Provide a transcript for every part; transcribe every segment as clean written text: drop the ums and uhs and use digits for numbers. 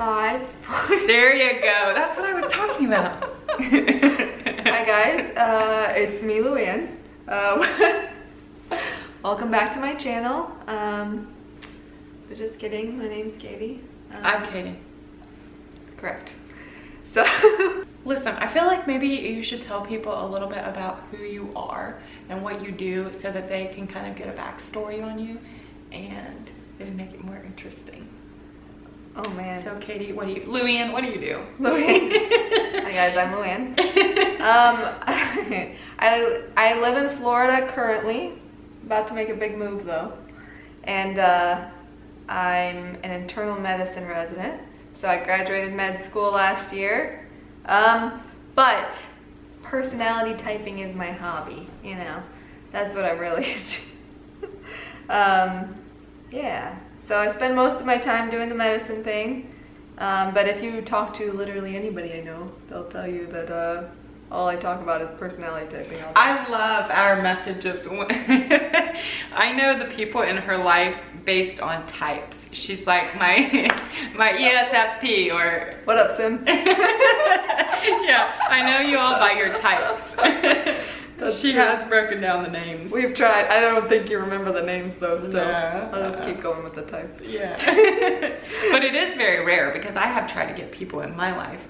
5. There you go. That's what I was talking about. Hi guys, it's me, Luann. Welcome back to my channel. But just kidding, my name's Katie. I'm Katie. Correct. So, listen, I feel like maybe you should tell people a little bit about who you are and what you do so that they can kind of get a backstory on you and it'll make it more interesting. Oh man. So Katie, Luann, what do you do? Luann. Hi guys, I'm Luann. I live in Florida currently, about to make a big move though. And I'm an internal medicine resident. So I graduated med school last year. But personality typing is my hobby, you know. That's what I'm really into. Yeah. So I spend most of my time doing the medicine thing, but if you talk to literally anybody I know, they'll tell you that all I talk about is personality typing. I love our messages. I know the people in her life based on types. She's like my ESFP or... What up, Sim? Yeah, I know you all by your types. She has broken down the names. We've tried. I don't think you remember the names though, still. No, I'll just keep going with the types. Yeah. But it is very rare because I have tried to get people in my life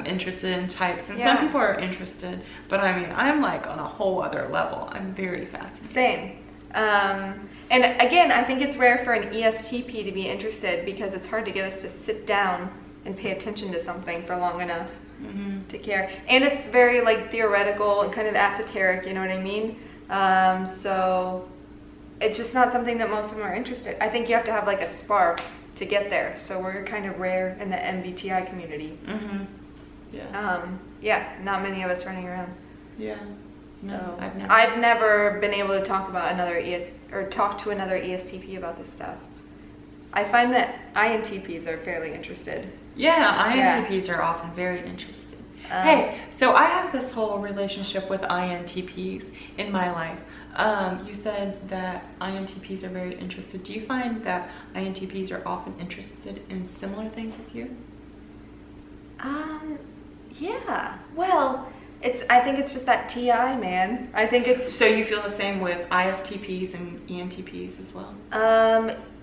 interested in types, and some people are interested, but I mean, I'm like on a whole other level. I'm very fascinated. Same. And again, I think it's rare for an ESTP to be interested because it's hard to get us to sit down and pay attention to something for long enough. To care, and it's very like theoretical and kind of esoteric, you know what I mean? So it's just not something that most of them are interested. I think you have to have like a spark to get there, so we're kind of rare in the MBTI community. Yeah, not many of us running around. Yeah. No, so I've never been able to talk about talk to another ESTP about this stuff. I find that INTPs are fairly interested. Yeah, INTPs are often very interested. Hey, so I have this whole relationship with INTPs in my life. You said that INTPs are very interested. Do you find that INTPs are often interested in similar things as you? Yeah. Well, I think it's just that TI, man. I think it's... So you feel the same with ISTPs and ENTPs as well?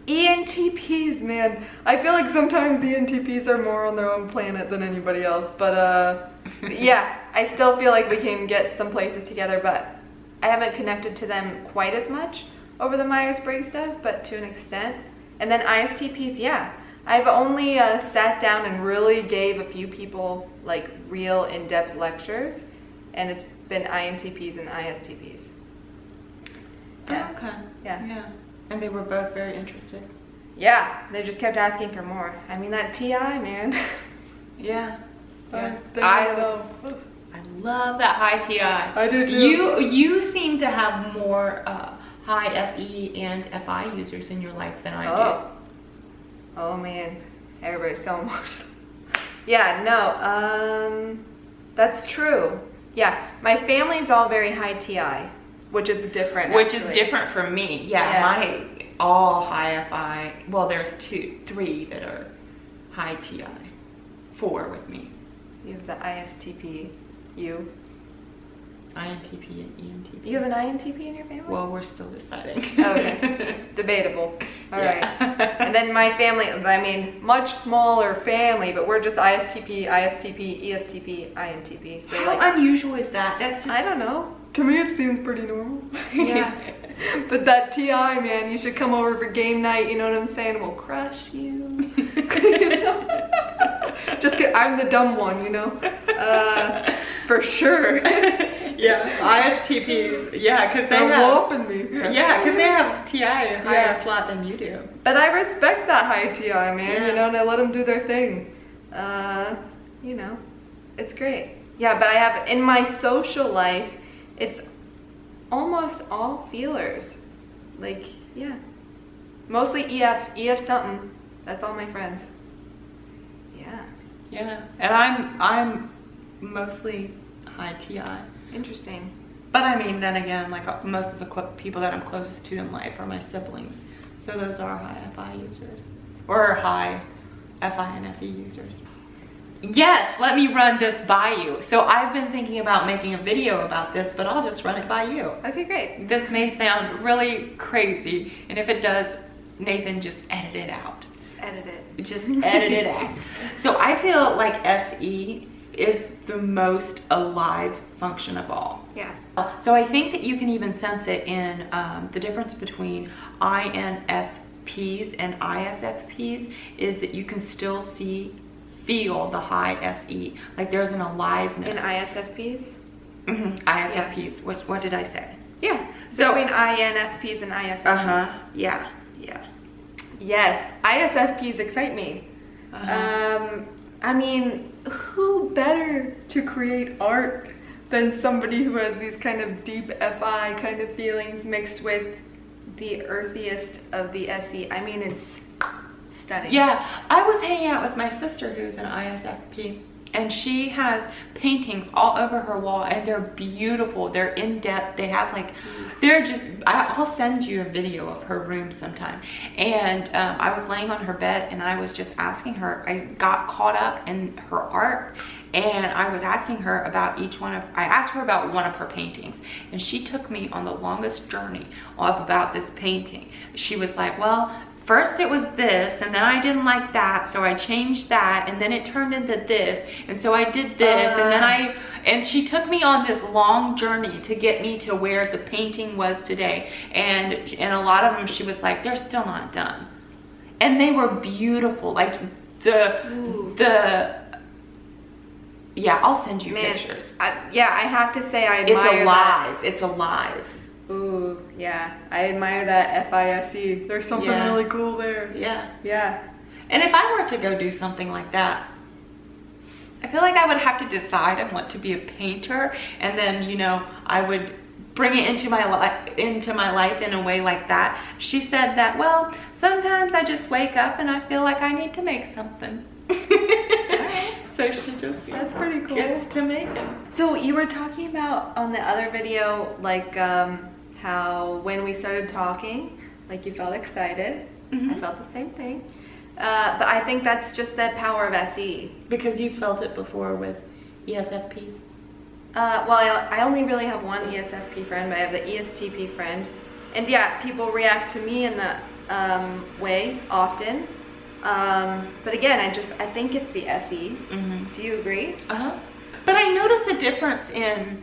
ENTPs, man. I feel like sometimes ENTPs are more on their own planet than anybody else, but yeah, I still feel like we can get some places together, but I haven't connected to them quite as much over the Myers-Briggs stuff, but to an extent. And then ISTPs, yeah. I've only sat down and really gave a few people like real in-depth lectures, and it's been INTPs and ISTPs. Yeah. Oh, okay. Yeah. And they were both very interested. Yeah, they just kept asking for more. I mean, that TI, man. Yeah. I love that high TI. I do too. You seem to have more high FE and FI users in your life than I do. Oh man, everybody's so emotional. Yeah, no, that's true. Yeah, my family's all very high TI. Which is different. Which is different from me. Yeah, my all high FI. Well, there's 3 that are high TI. 4 with me. You have the ISTP. You. INTP and ENTP. You have an INTP in your family? Well, we're still deciding. Okay. Debatable. All right. And then my family, I mean, much smaller family, but we're just ISTP, ESTP, INTP. So how unusual is that? That's just... I don't know. To me, it seems pretty normal. Yeah. But that TI, man, you should come over for game night, you know what I'm saying? We'll crush you. Just I'm the dumb one, you know? For sure. Yeah, ISTPs, yeah, because they have... whooping me. Yeah, because they have TI a higher slot than you do. But I respect that high TI, man, you know, and I let them do their thing. You know, it's great. Yeah, but I have, in my social life, it's almost all feelers. Like, yeah. Mostly EF something. That's all my friends. Yeah. Yeah, and I'm mostly high TI. Interesting. But I mean, then again, like most of the people that I'm closest to in life are my siblings. So those are high FI users. Or high FI and FE users. Yes, let me run this by you. So I've been thinking about making a video about this, but I'll just run it by you. Okay, great. This may sound really crazy, and if it does, Nathan, just edit it out. Just edit it. Just edit it out. So I feel like SE is the most alive function of all. Yeah. So I think that you can even sense it in the difference between INFPs and ISFPs is that you can still feel the high SE. Like there's an aliveness. In ISFPs? Mm-hmm. ISFPs. Yeah. What did I say? Yeah. So, between INFPs and ISFPs. Uh-huh. Yeah. Yeah. Yes. ISFPs excite me. I mean, who better to create art than somebody who has these kind of deep FI kind of feelings mixed with the earthiest of the SE? I mean, it's stunning. Yeah, I was hanging out with my sister who's an ISFP, and she has paintings all over her wall, and they're beautiful. They're in depth. They have like, they're just, I'll send you a video of her room sometime. And I was laying on her bed, and I was just asking her, I got caught up in her art, and I was asking her about I asked her about one of her paintings, and she took me on the longest journey about this painting. She was like, well, first it was this, and then I didn't like that, so I changed that, and then it turned into this, and so I did this, and she took me on this long journey to get me to where the painting was today. And a lot of them, she was like, they're still not done. And they were beautiful. Like yeah, I'll send you pictures. I have to say I admire It's alive. that. It's alive. Ooh, yeah. I admire that FISE. There's something really cool there. Yeah. Yeah. And if I were to go do something like that, I feel like I would have to decide I want to be a painter, and then, you know, I would bring it into my life in a way like that. She said that, well, sometimes I just wake up and I feel like I need to make something. So she just That's pretty cool. gets to make it. So you were talking about on the other video, like how when we started talking, like you felt excited. Mm-hmm. I felt the same thing. But I think that's just the power of SE. Because you felt it before with ESFPs? Well, I only really have one ESFP friend, but I have the ESTP friend. And yeah, people react to me in that way often. But again, I think it's the SE. Mm-hmm. Do you agree? Uh-huh. But I noticed a difference in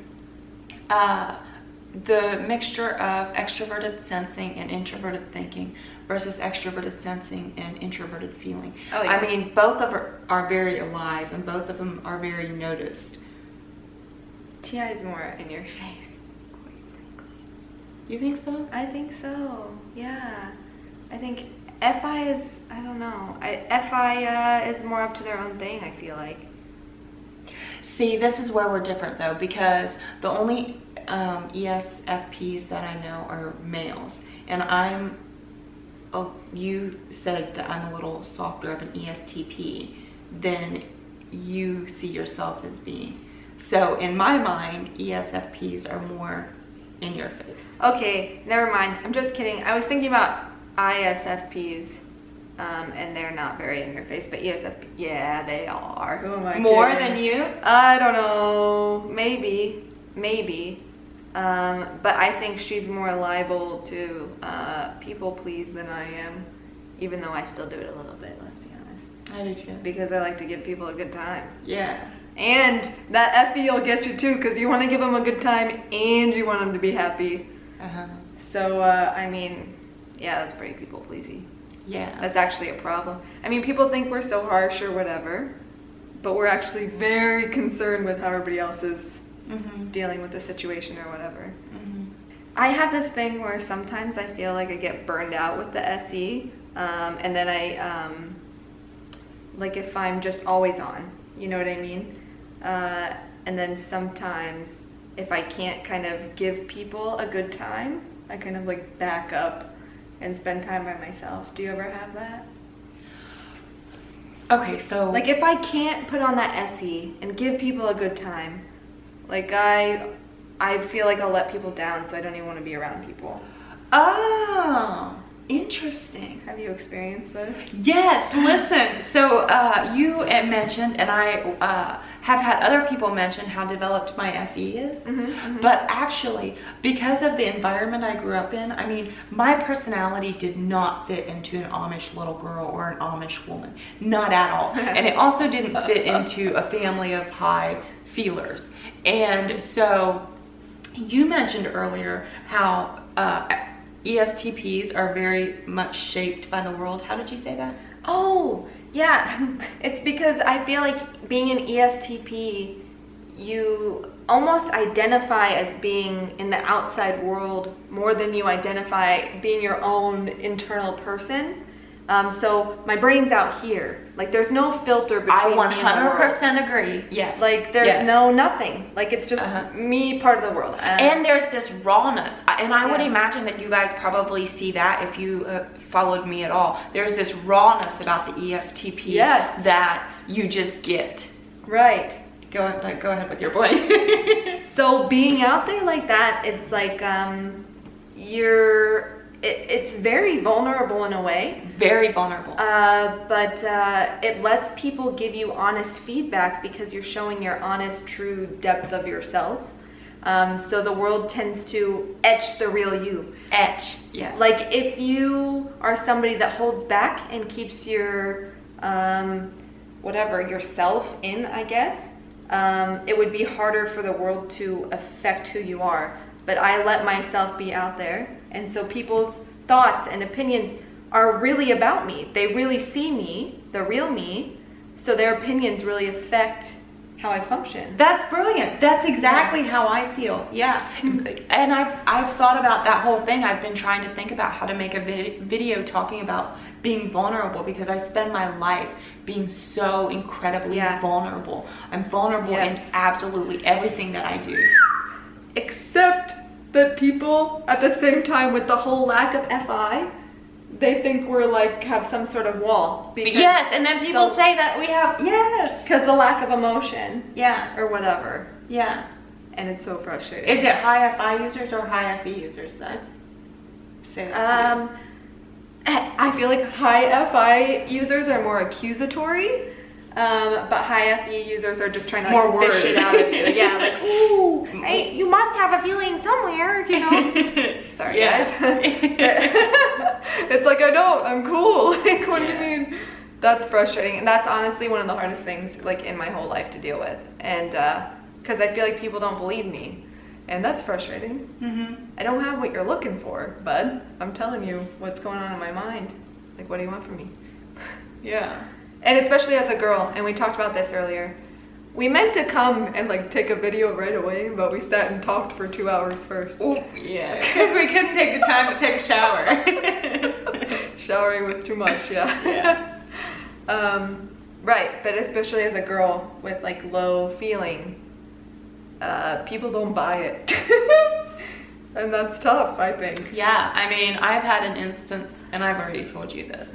the mixture of extroverted sensing and introverted thinking versus extroverted sensing and introverted feeling. Oh, yeah. I mean, both of them are very alive, and both of them are very noticed. TI is more in your face. You think so? I think so. Yeah. I think FI is, I don't know. FI is more up to their own thing, I feel like. See, this is where we're different though, because the only ESFPs that I know are males, and you said that I'm a little softer of an ESTP than you see yourself as being. So in my mind, ESFPs are more in your face. Okay, never mind. I'm just kidding. I was thinking about ISFPs, and they're not very in your face, but ESFP, yeah, they are. Who am I More kidding? than you? I don't know. Maybe. But I think she's more liable to people please than I am, even though I still do it a little bit, let's be honest. I do too. Because I like to give people a good time. Yeah. And that FE will get you too, because you want to give them a good time and you want them to be happy. Uh-huh. So, I mean, yeah, that's pretty people pleasing. Yeah. That's actually a problem. I mean, people think we're so harsh or whatever, but we're actually very concerned with how everybody else is dealing with the situation or whatever. Mm-hmm. I have this thing where sometimes I feel like I get burned out with the SE, and then I, like if I'm just always on, you know what I mean? And then sometimes if I can't kind of give people a good time, I kind of like back up and spend time by myself. Do you ever have that? Okay, so like if I can't put on that SE and give people a good time, like I feel like I'll let people down, so I don't even want to be around people. Oh, Interesting. Have you experienced this? Yes, listen. So you had mentioned, and I have had other people mention how developed my FE is. But actually, because of the environment I grew up in, I mean, my personality did not fit into an Amish little girl or an Amish woman. Not at all. And it also didn't fit into a family of high feelers. And so you mentioned earlier how ESTPs are very much shaped by the world. How did you say that? Oh, yeah. It's because I feel like being an ESTP, you almost identify as being in the outside world more than you identify being your own internal person. So my brain's out here. Like there's no filter between I me and the world. 100% agree. Yes. Like there's no nothing. Like it's just me, part of the world. And there's this rawness. And I would imagine that you guys probably see that if you followed me at all. There's this rawness about the ESTP that you just get. Right. Go ahead with your point. So being out there like that, it's like it's very vulnerable in a way. Very vulnerable. But it lets people give you honest feedback because you're showing your honest, true depth of yourself. So the world tends to etch the real you. Etch, yes. Like if you are somebody that holds back and keeps your, yourself in, I guess, it would be harder for the world to affect who you are. But I let myself be out there. And so people's thoughts and opinions are really about me. They really see me, the real me. So their opinions really affect how I function. That's brilliant. That's exactly how I feel. Yeah. And I've thought about that whole thing. I've been trying to think about how to make a video talking about being vulnerable because I spend my life being so incredibly vulnerable. I'm vulnerable in absolutely everything that I do. Except that people at the same time with the whole lack of FI, they think we're like have some sort of wall. Yes, and then people say that we have, because the lack of emotion. Yeah. Or whatever. Yeah. And it's so frustrating. Is it high FI users or high FE users that say that to you? I feel like high FI users are more accusatory. But high FE users are just trying to like, fish it out of you. Yeah, like, ooh, hey, you must have a feeling somewhere, you know. Sorry, guys. It's like, I don't, I'm cool. Like, what do you mean? That's frustrating. And that's honestly one of the hardest things, like, in my whole life to deal with. And, because I feel like people don't believe me. And that's frustrating. I don't have what you're looking for, bud. I'm telling you what's going on in my mind. Like, what do you want from me? Yeah. And especially as a girl, and we talked about this earlier, we meant to come and like take a video right away, but we sat and talked for 2 hours first. Oh, yeah, because we couldn't take the time to take a shower. Showering was too much, yeah. Right, but especially as a girl with like low feeling, people don't buy it. And that's tough, I think. Yeah, I mean, I've had an instance, and I've already told you this.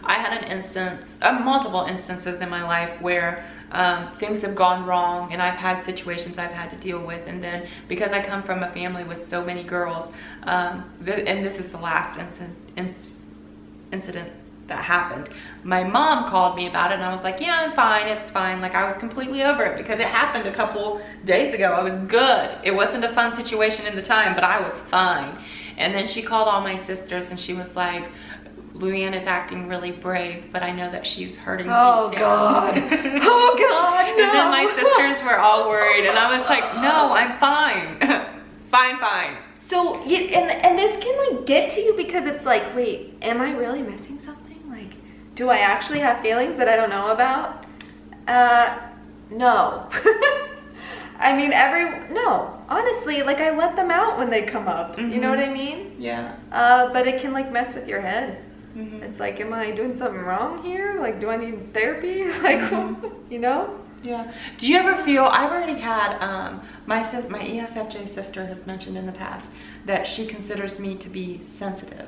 I had an instance, multiple instances in my life where things have gone wrong, and I've had situations I've had to deal with. And then because I come from a family with so many girls, and this is the last incident that happened. My mom called me about it and I was like, yeah, I'm fine, it's fine. Like I was completely over it because it happened a couple days ago. I was good. It wasn't a fun situation in the time, but I was fine. And then she called all my sisters and she was like, Luann is acting really brave, but I know that she's hurting deep down. God. Oh God, no. And then my sisters were all worried and I was like, no, I'm fine. Fine. So, and this can like get to you because it's like, wait, am I really missing something? Like, do I actually have feelings that I don't know about? No. I mean, no, honestly, like I let them out when they come up. You know what I mean? Yeah. But it can like mess with your head. It's like, am I doing something wrong here? Like, do I need therapy? Like, you know? Yeah. Do you ever feel, I've already had, my ESFJ sister has mentioned in the past that she considers me to be sensitive.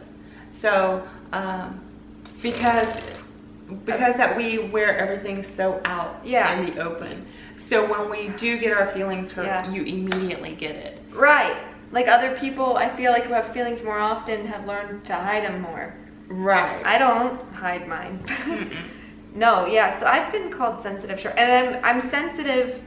So, because that we wear everything so out in the open. So when we do get our feelings hurt, you immediately get it. Right. Like other people, I feel like who have feelings more often have learned to hide them more. Right. I don't hide mine. No, yeah, so I've been called sensitive, sure. And I'm sensitive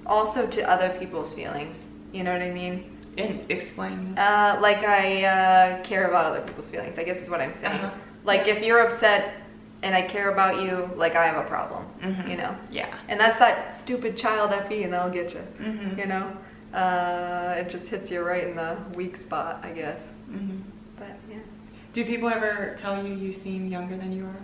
also to other people's feelings. You know what I mean? And explain. Like I care about other people's feelings, I guess is what I'm saying. Like if you're upset and I care about you, like I have a problem, you know? Yeah. And that's that stupid child FE and I'll get you, you know? It just hits you right in the weak spot, I guess. But yeah. Do people ever tell you seem younger than you are?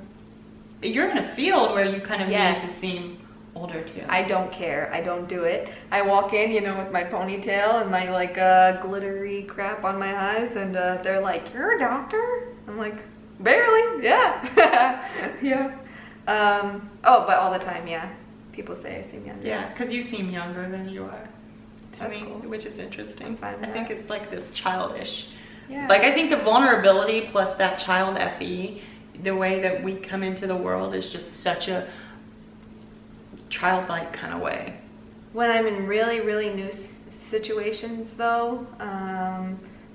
You're in a field where you kind of need to seem older too. I don't care. I don't do it. I walk in, you know, with my ponytail and my like glittery crap on my eyes, and they're like, "You're a doctor?" I'm like, "Barely, yeah." Yeah. Oh, but all the time, yeah. People say I seem younger. Yeah, because you seem younger than you are to That's me, cool. which is interesting. I'm fine with I think that. it's like this childish. Yeah. Like I think the vulnerability plus that child FE, the way that we come into the world is just such a childlike kind of way. When I'm in really, really new situations, though,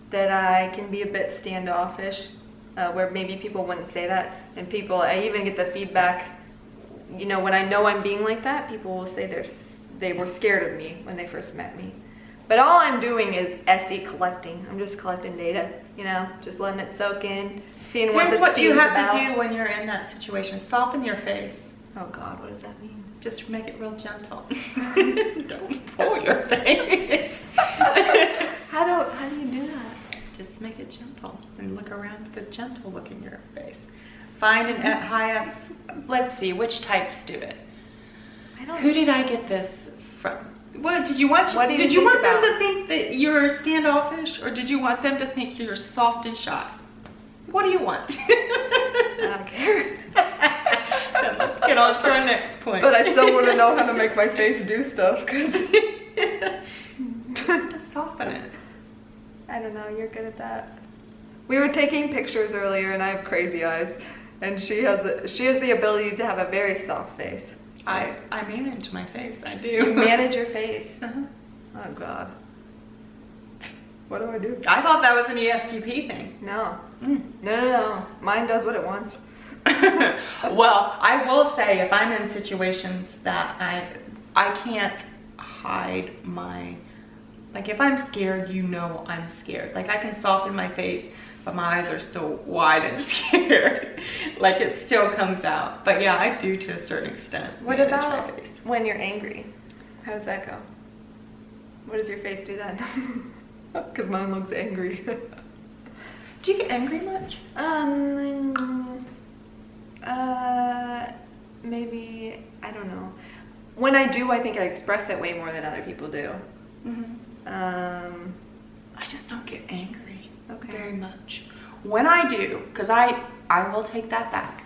that I can be a bit standoffish, where maybe people wouldn't say that, and I even get the feedback, you know, when I know I'm being like that, people will say they were scared of me when they first met me. But all I'm doing is SE collecting. I'm just collecting data, you know, just letting it soak in, seeing what Here's the what you scene's have about. to do when you're in that situation. Soften your face. Oh God, what does that mean? Just make it real gentle. Don't pull your face. How do you do that? Just make it gentle and look around with a gentle look in your face. Find an high F. Let's see, which types do it? Who did I get this from? What did you want? Did you want them to think that you're standoffish, or did you want them to think you're soft and shy? What do you want? I don't care. Then let's get on to our next point. But I still want to know how to make my face do stuff, because to soften it. I don't know, you're good at that. We were taking pictures earlier and I have crazy eyes, and she has the ability to have a very soft face. I manage my face, I do. You manage your face? Uh-huh. Oh God. What do I do? I thought that was an ESTP thing. No. No. Mine does what it wants. Well, I will say if I'm in situations that I can't hide my, like if I'm scared, you know I'm scared. Like I can soften my face, but my eyes are still wide and scared. Like it still comes out. But yeah, I do to a certain extent. What manage about my face. when you're angry? How does that go? What does your face do then? Because mine looks angry. Do you get angry much? Maybe, I don't know. When I do, I think I express it way more than other people do. I just don't get angry very much. When I do, because I will take that back.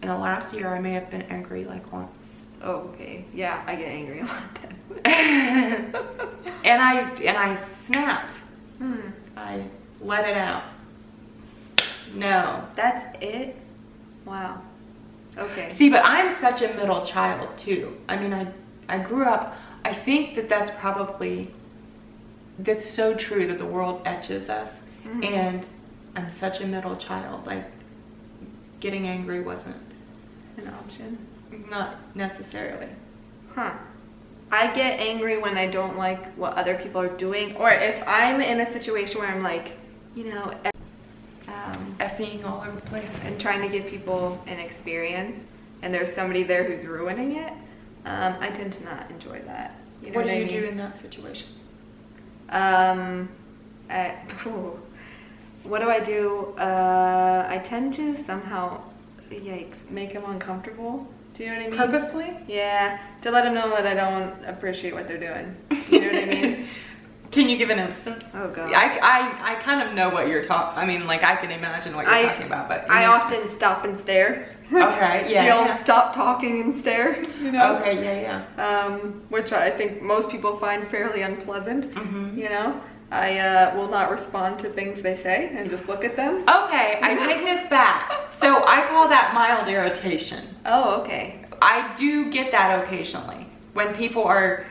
In the last year, I may have been angry like once. Oh, okay. Yeah, I get angry a lot then. and I snapped. I let it out. No. That's it? Wow. Okay. See, but I'm such a middle child too. I mean, I grew up, I think that's so true that the world etches us. And I'm such a middle child. Like, getting angry wasn't an option. Not necessarily. Huh. I get angry when I don't like what other people are doing, or if I'm in a situation where I'm like, you know, Essing all over the place and trying to give people an experience, and there's somebody there who's ruining it. I tend to not enjoy that. You know what do you I mean? do in that situation? What do I do? I tend to somehow, make them uncomfortable. Do you know what I mean? Purposely? Yeah, to let them know that I don't appreciate what they're doing. Do you know what I mean? Can you give an instance? Oh God. I kind of know what you're talking. I mean, like I can imagine what you're talking about, but I often stop and stare. Okay, yeah. You'll stop talking and stare. You know. Okay, yeah. Which I think most people find fairly unpleasant. You know. I will not respond to things they say and just look at them. Okay, I take this back. So I call that mild irritation. Oh, okay. I do get that occasionally when people are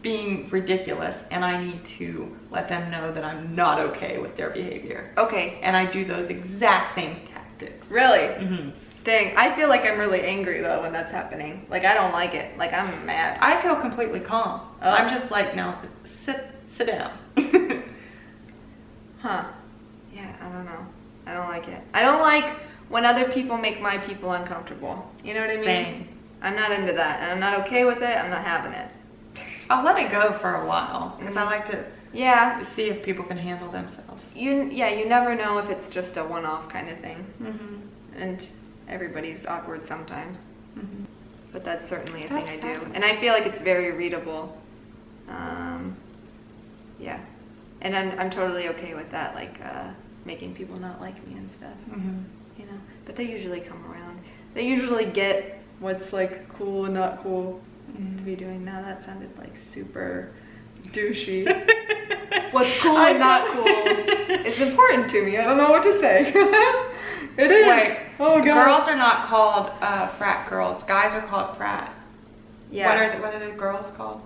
being ridiculous and I need to let them know that I'm not okay with their behavior. Okay. And I do those exact same tactics. Really? Mm-hmm. Dang, I feel like I'm really angry though when that's happening. Like I don't like it. Like I'm mad. I feel completely calm. Oh. I'm just like, no, sit down. Huh. Yeah, I don't know. I don't like it. I don't like when other people make my people uncomfortable. You know what I mean? Same. I'm not into that, and I'm not okay with it. I'm not having it. I'll let it go for a while because I like to see if people can handle themselves. You never know if it's just a one-off kind of thing. Mm-hmm. And everybody's awkward sometimes. Mm-hmm. But that's certainly a thing I do. And I feel like it's very readable. Yeah. And I'm totally okay with that, like making people not like me and stuff. Mm-hmm. You know, but they usually come around. They usually get what's like cool and not cool to be doing. Now that sounded like super douchey. What's cool and not cool is important to me. I don't know what to say. It is. Wait, oh god. Girls are not called frat girls. Guys are called frat. Yeah. What are the girls called?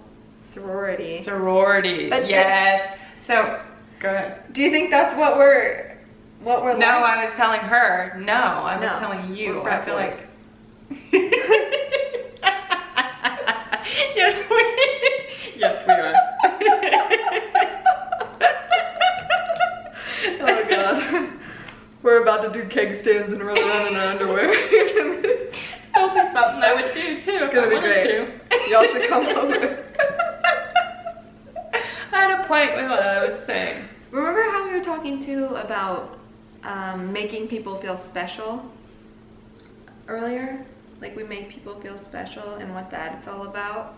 Sorority. Sorority. But yes. So go ahead. Do you think that's what we're No, like? I was telling her. No, I was telling you. We're frat I feel boys. like. Yes, we are. Oh god. We're about to do keg stands and run around in our underwear. That'll be something I would do too. It's gonna be great. Y'all should come over. I had a point with what I was saying. Remember how we were talking too about making people feel special earlier? Like we make people feel special and what that it's all about.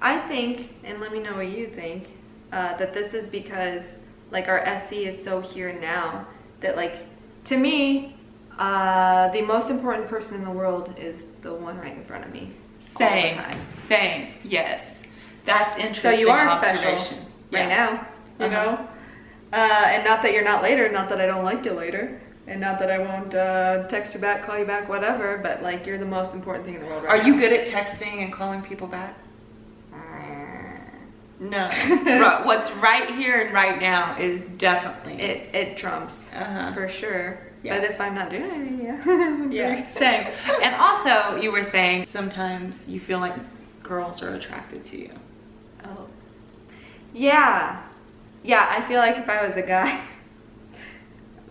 I think, and let me know what you think, that this is because like our SE is so here now that like to me, the most important person in the world is the one right in front of me. Same. All the time. Same. Yes. That's interesting. So you are observation. Special right now, you know? And not that you're not later, not that I don't like you later, and not that I won't text you back, call you back, whatever, but like you're the most important thing in the world right now. Are you good at texting and calling people back? No. What's right here and right now is definitely it trumps for sure. Yeah. But if I'm not doing anything, yeah, same. And also, you were saying sometimes you feel like girls are attracted to you. Oh. Yeah. Yeah, I feel like if I was a guy,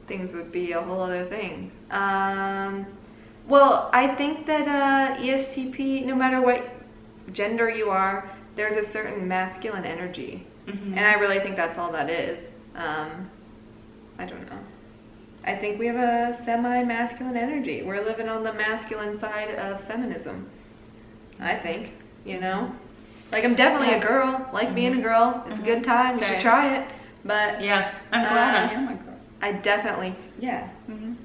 things would be a whole other thing. Well, I think that ESTP, no matter what gender you are, there's a certain masculine energy. And I really think that's all that is. I don't know. I think we have a semi-masculine energy. We're living on the masculine side of feminism. I think, you know? Like I'm definitely a girl, like being a girl. It's a good time, you should try it. But yeah, I'm glad I am a girl. I definitely,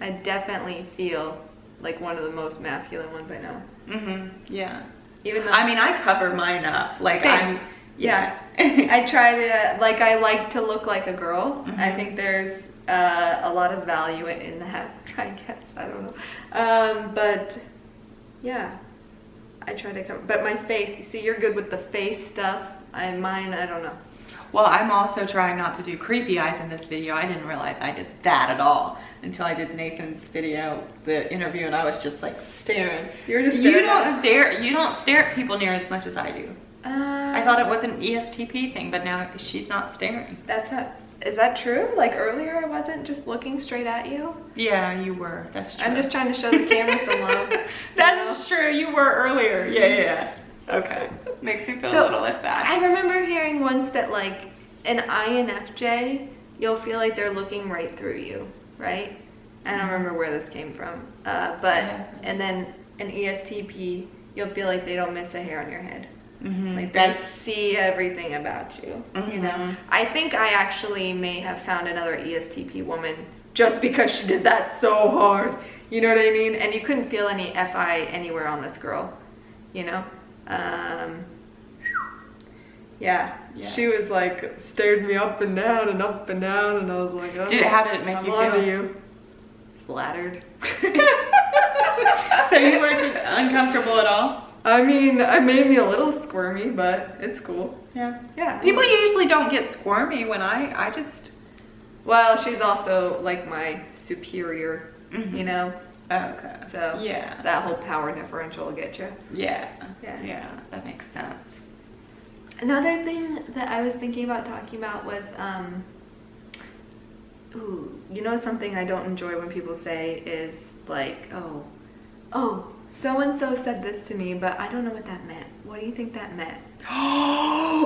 I definitely feel like one of the most masculine ones I know. Yeah. Even though I mean, I cover mine up. Like Same. I'm, yeah. I try to, like I like to look like a girl. I think there's a lot of value in that, I guess. I don't know. But yeah, I try to cover, but my face, you see, you're good with the face stuff. Mine, I don't know. Well, I'm also trying not to do creepy eyes in this video. I didn't realize I did that at all until I did Nathan's video, the interview, and I was just like staring. You're just You don't stare at people near as much as I do. I thought it was an ESTP thing, but now she's not staring. Is that true? Like earlier I wasn't just looking straight at you? Yeah, you were. That's true. I'm just trying to show the camera some love. That's true. You were earlier. Yeah. Okay. Makes me feel a little less bad. I remember hearing once that like an INFJ, you'll feel like they're looking right through you, right? I don't remember where this came from. And then an ESTP, you'll feel like they don't miss a hair on your head. Like they see everything about you, you know? I think I actually may have found another ESTP woman just because she did that so hard. You know what I mean? And you couldn't feel any FI anywhere on this girl, you know? Yeah. She was like, stared me up and down, and I was like, oh, how did it make you feel? You. Flattered. So you weren't uncomfortable at all? I mean, it made me a little squirmy, but it's cool. Yeah. People usually don't get squirmy when I just... Well, she's also like my superior, you know? Okay. So yeah, that whole power differential will get you. yeah, Yeah. that makes sense. Another thing that I was thinking about talking about was, something I don't enjoy when people say is like, oh, so-and-so said this to me, but I don't know what that meant. What do you think that meant? Oh!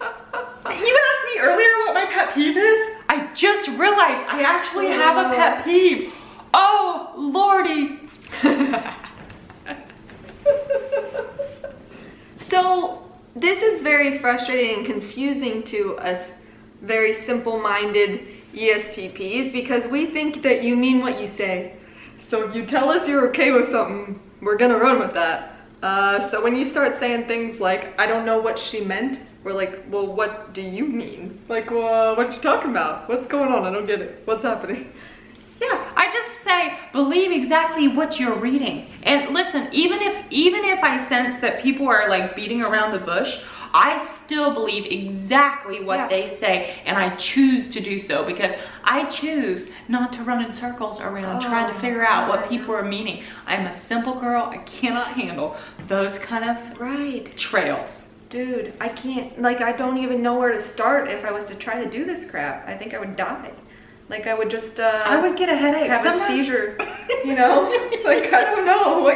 You asked me earlier what my pet peeve is? I just realized I actually have a pet peeve. Oh, Lordy. So this is very frustrating and confusing to us very simple-minded ESTPs because we think that you mean what you say. So if you tell us you're okay with something, we're gonna run with that. So when you start saying things like, I don't know what she meant, we're like, well, what do you mean? Like, what you talking about? What's going on? I don't get it. What's happening? Yeah, I just say, believe exactly what you're reading. And listen, even if I sense that people are like beating around the bush, I still believe exactly what they say, and I choose to do so because I choose not to run in circles around trying to figure out what people are meaning. I'm a simple girl. I cannot handle those kind of trails. Dude, I can't, I don't even know where to start if I was to try to do this crap. I think I would die. Like, I would just, I would get a headache. Have a seizure, I don't know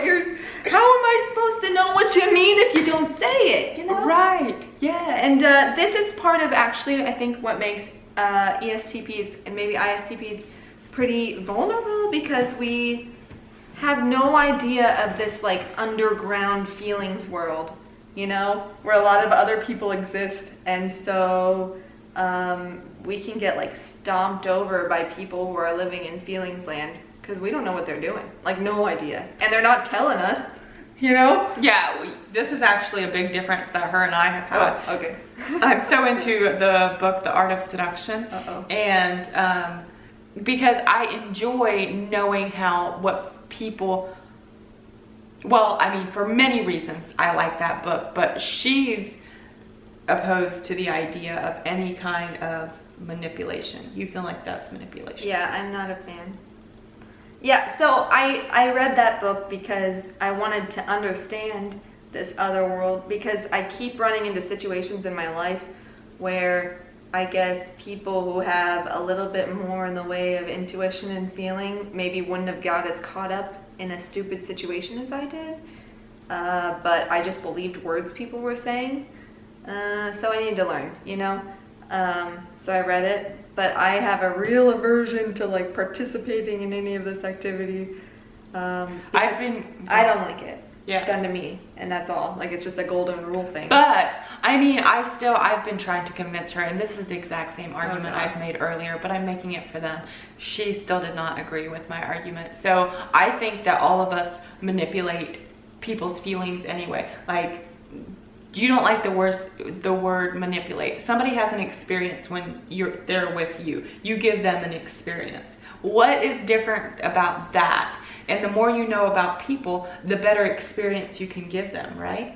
how am I supposed to know what you mean if you don't say it, Right, yes. And this is part of actually, I think, what makes ESTPs and maybe ISTPs pretty vulnerable because we have no idea of this, underground feelings world, where a lot of other people exist, and so we can get stomped over by people who are living in feelings land because we don't know what they're doing, no idea, and they're not telling us, Yeah, this is actually a big difference that her and I have had. Oh, okay. I'm so into the book, The Art of Seduction, and because I enjoy knowing what people. Well, I mean, for many reasons, I like that book, but she's opposed to the idea of any kind of manipulation. You feel like that's manipulation? Yeah, I'm not a fan. Yeah, so I read that book because I wanted to understand this other world because I keep running into situations in my life where I guess people who have a little bit more in the way of intuition and feeling maybe wouldn't have got as caught up in a stupid situation as I did, but I just believed words people were saying, so I need to learn, so I read it, but I have a real aversion to participating in any of this activity. I don't like it done to me, and that's all. It's just a golden rule thing. But I mean, I've been trying to convince her, and this is the exact same argument I've made earlier, but I'm making it for them. She still did not agree with my argument. So I think that all of us manipulate people's feelings anyway. You don't like the word manipulate. Somebody has an experience when they're with you. You give them an experience. What is different about that? And the more you know about people, the better experience you can give them, right?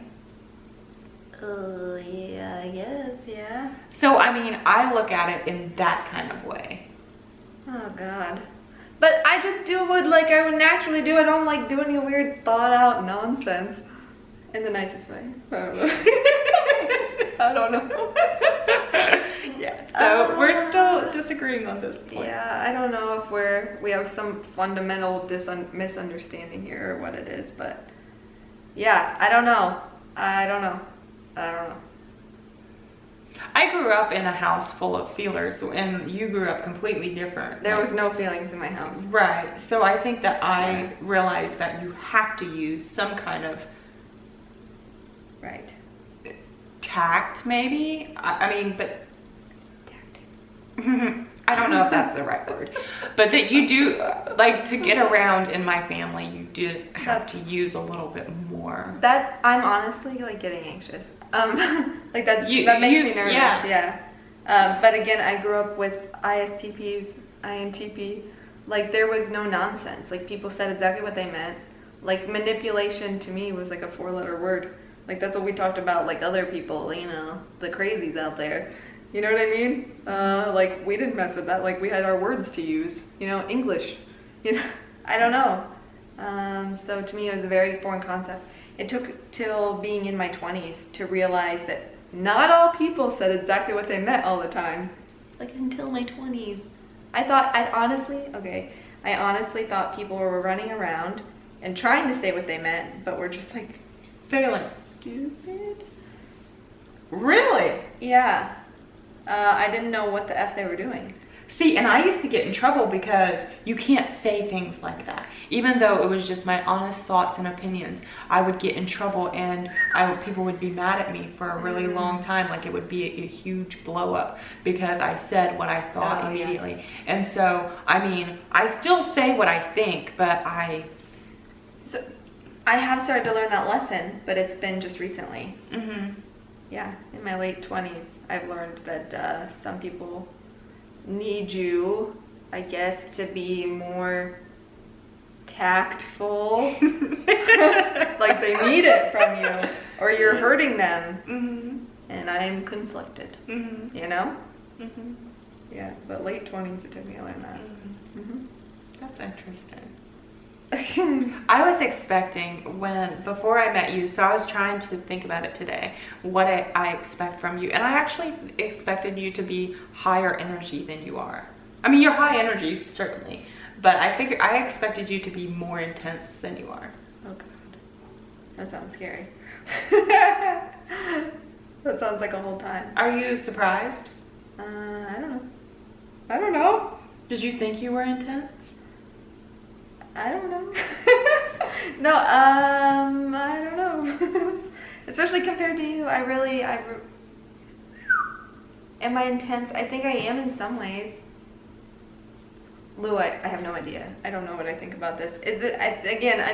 Yeah, I guess, yeah. So, I mean, I look at it in that kind of way. Oh, God. But I just do what I would naturally do. I don't like doing any weird thought out nonsense. In the nicest way. I don't know. Yeah, so we're still disagreeing on this point. Yeah, I don't know if we have some fundamental misunderstanding here or what it is, but yeah, I don't know. I grew up in a house full of feelers, and you grew up completely different. There was no feelings in my house. Right, so I think that I realized that you have to use some kind of tact, maybe. I mean, but I don't know if that's the right word, but that you do to get around in my family. You did have to use a little bit more. That I'm honestly getting anxious. That makes me nervous. Yeah. But again, I grew up with ISTPs, INTP. There was no nonsense. People said exactly what they meant. Manipulation to me was a 4-letter word. That's what we talked about, other people, the crazies out there. You know what I mean? We didn't mess with that. We had our words to use, English. I don't know. So to me, it was a very foreign concept. It took till being in my 20s to realize that not all people said exactly what they meant all the time. Like until my 20s. I honestly thought people were running around and trying to say what they meant, but were just like Failing. stupid. Really? Yeah. I didn't know what the F they were doing. See, and I used to get in trouble because you can't say things like that. Even though it was just my honest thoughts and opinions, I would get in trouble, and people would be mad at me for a really long time. Like it would be a huge blow up because I said what I thought immediately. Yeah. And so, I mean, I still say what I think, but So I have started to learn that lesson, but it's been just recently. Mm-hmm. Yeah, in my late 20s, I've learned that some people need you, I guess, to be more tactful. Like they need it from you, or you're hurting them. Mm-hmm. And I'm conflicted. Mm-hmm. You know? Mm-hmm. Yeah, but late 20s, it took me to learn that. Mm-hmm. That's interesting. I was expecting before I met you, so I was trying to think about it today, what I expect from you. And I actually expected you to be higher energy than you are. I mean, you're high energy, certainly, but I expected you to be more intense than you are. Oh God, that sounds scary. That sounds like a whole time. Are you surprised? I don't know. Did you think you were intense? I don't know. No, I don't know. Especially compared to you, am I intense? I think I am in some ways. Lou, I have no idea. I don't know what I think about this. I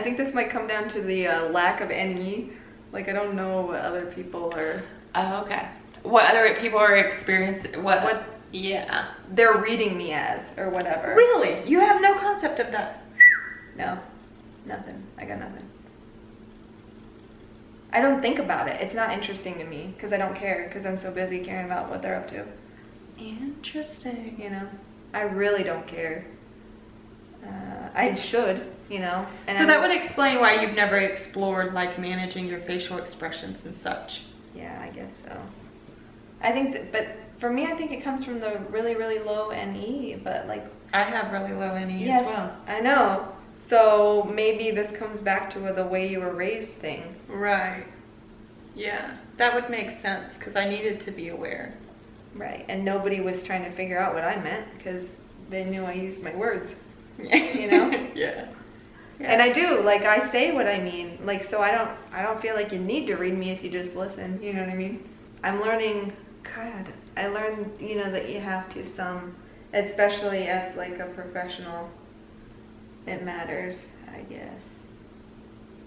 think this might come down to the lack of NE. Like, I don't know what other people are. Oh, okay. What other people are experiencing? What? Yeah. They're reading me as, or whatever. Really? You have no concept of that? No, nothing. I got nothing. I don't think about it. It's not interesting to me because I don't care because I'm so busy caring about what they're up to. Interesting. You know, I really don't care. I should, you know. And so that would explain why you've never explored like managing your facial expressions and such. Yeah, I guess so. I think but for me, I think it comes from the really, really low NE, but like. I have really low NE yes, as well. I know. So maybe this comes back to the way you were raised thing. Right. Yeah, that would make sense because I needed to be aware. Right, and nobody was trying to figure out what I meant because they knew I used my words. You know? Yeah. And I do, like I say what I mean. Like so I don't feel like you need to read me if you just listen. You know what I mean? I'm learning. God, I learned that you have to especially as like a professional. It matters, I guess.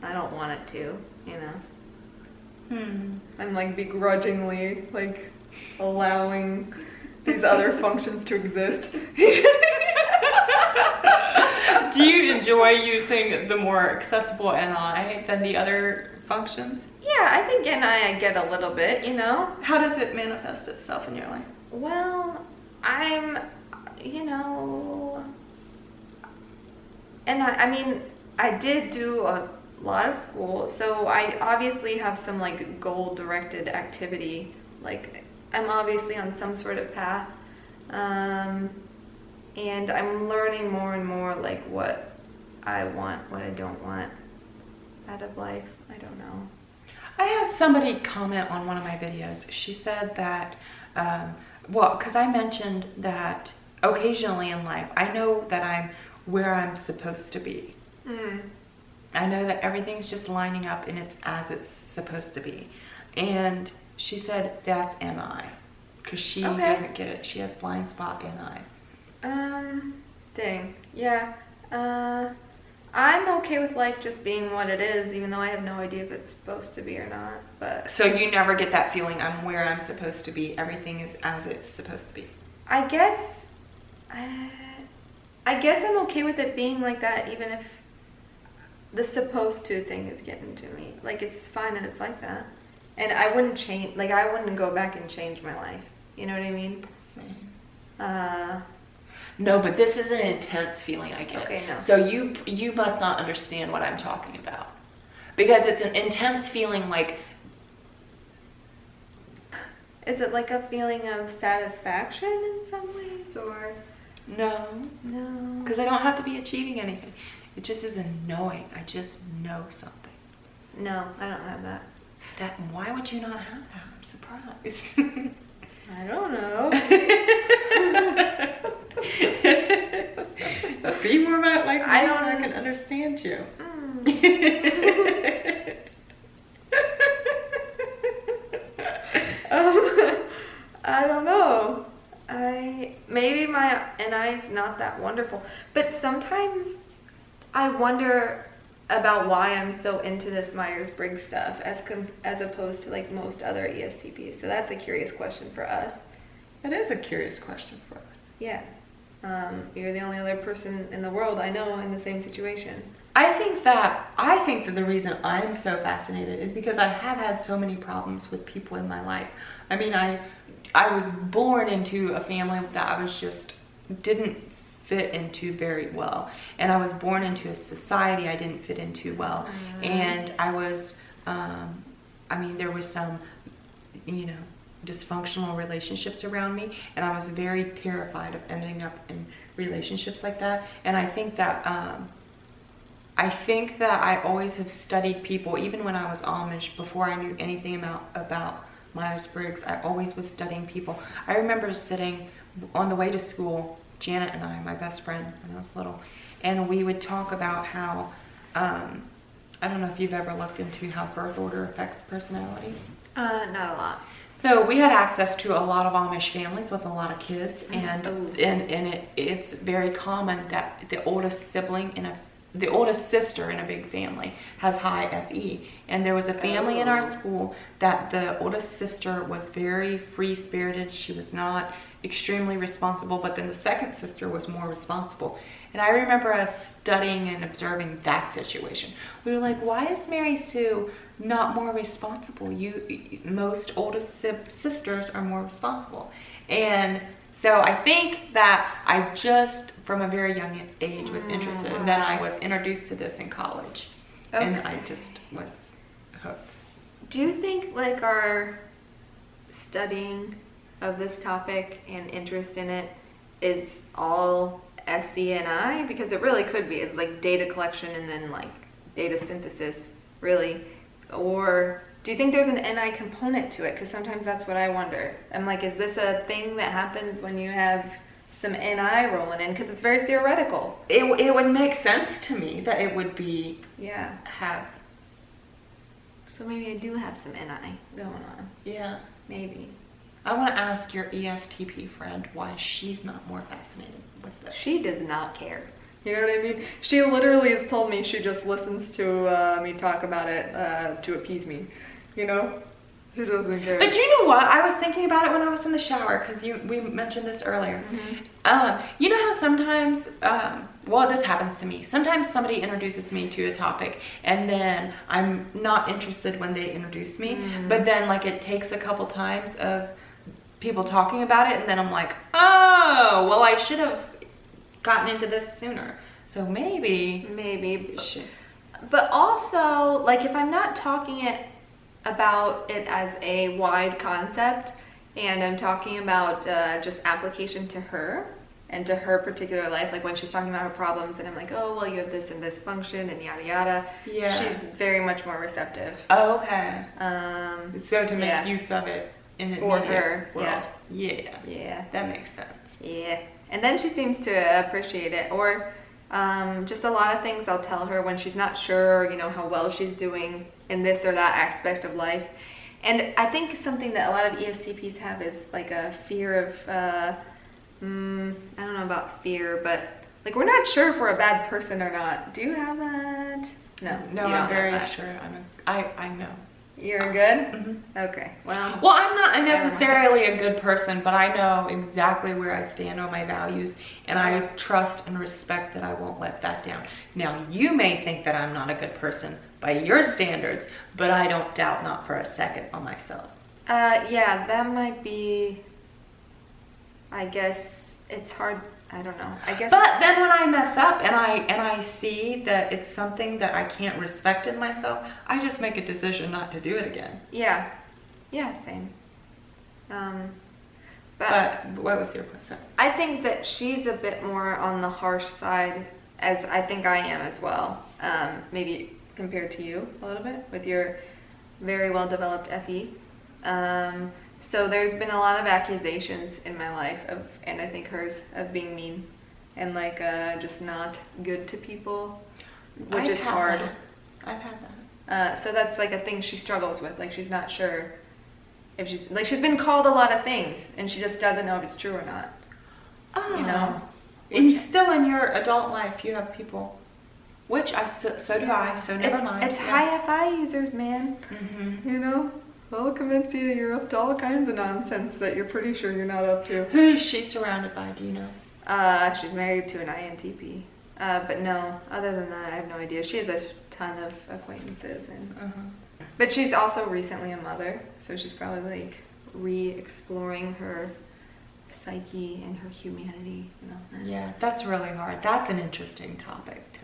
I don't want it to, I'm like begrudgingly like allowing these other functions to exist. Do you enjoy using the more accessible NI than the other functions? Yeah, I think NI I get a little bit, How does it manifest itself in your life? Well, and I mean, I did do a lot of school, so I obviously have some like goal-directed activity. Like, I'm obviously on some sort of path, and I'm learning more and more like what I want, what I don't want out of life. I don't know. I had somebody comment on one of my videos. She said that, because I mentioned that occasionally in life, I know that I'm where I'm supposed to be. I know that everything's just lining up and it's as it's supposed to be. And she said that's NI because she doesn't get it. She has blind spot NI. Dang. Yeah. I'm okay with life just being what it is, even though I have no idea if it's supposed to be or not. But so you never get that feeling I'm where I'm supposed to be. Everything is as it's supposed to be. I guess I'm okay with it being like that, even if the supposed to thing is getting to me. Like, it's fine that it's like that. And I wouldn't change, like, I wouldn't go back and change my life. You know what I mean? Same. No, but this is an intense feeling I get. Okay, no. So you must not understand what I'm talking about. Because it's an intense feeling like... Is it like a feeling of satisfaction in some ways, or? No. No. Because I don't have to be achieving anything. It just is a knowing. I just know something. No, I don't have that. Why would you not have that? I'm surprised. I don't know. Be more like me so I can understand you. I don't know. Maybe my NI is not that wonderful, but sometimes I wonder about why I'm so into this Myers-Briggs stuff as opposed to like most other ESTPs. So that's a curious question for us. It is a curious question for us. Yeah. You're the only other person in the world I know in the same situation. I think that the reason I'm so fascinated is because I have had so many problems with people in my life. I mean, I was born into a family that I was just didn't fit into very well, and I was born into a society I didn't fit into well, and I was there was some dysfunctional relationships around me, and I was very terrified of ending up in relationships like that. And I think that I always have studied people, even when I was Amish, before I knew anything about Myers-Briggs. I always was studying people. I remember sitting on the way to school, Janet and I, my best friend when I was little, and we would talk about how, I don't know if you've ever looked into how birth order affects personality. Not a lot. So we had access to a lot of Amish families with a lot of kids, and it's very common that the oldest sister in a big family has high FE. And there was a family in our school that the oldest sister was very free-spirited. She was not extremely responsible, but then the second sister was more responsible. And I remember us studying and observing that situation. We were like, why is Mary Sue not more responsible? Most oldest sisters are more responsible. And so I think that I just, from a very young age, was interested. And then I was introduced to this in college. Okay. And I just was hooked. Do you think like our studying of this topic and interest in it is all SCNI? Because it really could be. It's like data collection and then like data synthesis, really. Or do you think there's an NI component to it? Because sometimes that's what I wonder. I'm like, is this a thing that happens when you have some NI rolling in? Because it's very theoretical. It would make sense to me that it would be have. So maybe I do have some NI going on. Yeah. Maybe. I want to ask your ESTP friend why she's not more fascinated with this. She does not care. You know what I mean? She literally has told me she just listens to me talk about it to appease me. You know? She doesn't care. But you know what? I was thinking about it when I was in the shower, because we mentioned this earlier. Mm-hmm. You know how sometimes, this happens to me. Sometimes somebody introduces me to a topic, and then I'm not interested when they introduce me. Mm-hmm. But then, like, it takes a couple times of people talking about it, and then I'm like, oh, well, I should have gotten into this sooner. So maybe. But also, like, if I'm not talking about it as a wide concept, and I'm talking about just application to her and to her particular life, like when she's talking about her problems, and I'm like, oh, well, you have this and this function and yada yada. Yeah. She's very much more receptive. Oh, okay. So to make use of it in the for her world. Yeah. That makes sense. Yeah. And then she seems to appreciate it, or just a lot of things I'll tell her when she's not sure, how well she's doing in this or that aspect of life. And I think something that a lot of ESTPs have is like a fear of, I don't know about fear, but like we're not sure if we're a bad person or not. Do you have that? No, I'm very sure. I know. You're good? Mm-hmm. Okay. Well, I'm not necessarily a good person, but I know exactly where I stand on my values, and I trust and respect that I won't let that down. Now, you may think that I'm not a good person by your standards, but I don't doubt not for a second on myself. Yeah, that might be, I guess, it's hard. I don't know. I guess. But then when I mess up and I see that it's something that I can't respect in myself, I just make a decision not to do it again. Yeah. Yeah. Same. But what was your question? I think that she's a bit more on the harsh side, as I think I am as well. Maybe compared to you a little bit with your very well developed FE. So there's been a lot of accusations in my life and I think hers, of being mean and like just not good to people, which is hard. I've had that. So that's like a thing she struggles with. Like she's not sure if she's been called a lot of things and she just doesn't know if it's true or not. Oh. You know? And still in your adult life, you have people, which so do I, so never mind. It's high FI users, man. Mm-hmm. You know? They'll convince you you're up to all kinds of nonsense that you're pretty sure you're not up to. Who is she surrounded by, do you know? She's married to an INTP. But no, other than that, I have no idea. She has a ton of acquaintances. But she's also recently a mother, so she's probably like re-exploring her psyche and her humanity. You know? Yeah, that's really hard. That's an interesting topic to